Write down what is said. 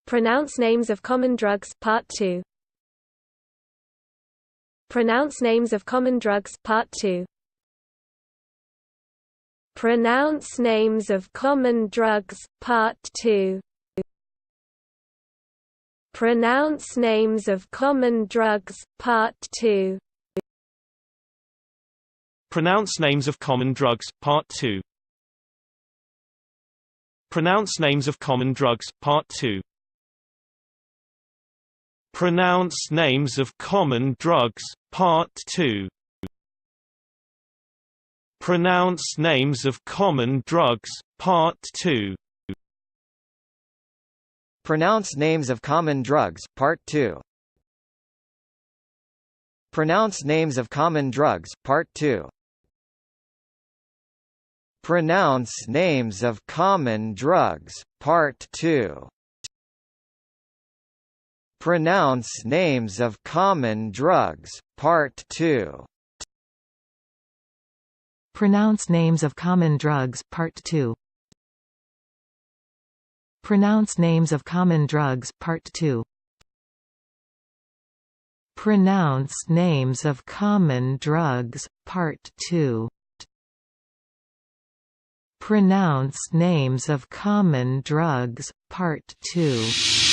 Pronounce names of common drugs Part 2. Pronounce names of common drugs Part 2. Pronounce names of common drugs Part 2. Pronounce names of common drugs Part 2. Pronounce names of common drugs Part 2. Pronounce names of common drugs Part 2. Pronounce names of common drugs Part 2. Pronounce names of common drugs Part 2. Pronounce names of common drugs Part 2. Pronounce names of common drugs Part 2. Pronounce names of common drugs Part 2. Pronounce names of common drugs Part 2. Pronounce names of common drugs Part 2. Pronounce names of common drugs Part 2. Pronounce names of common drugs Part 2. Pronounce names of common drugs Part 2.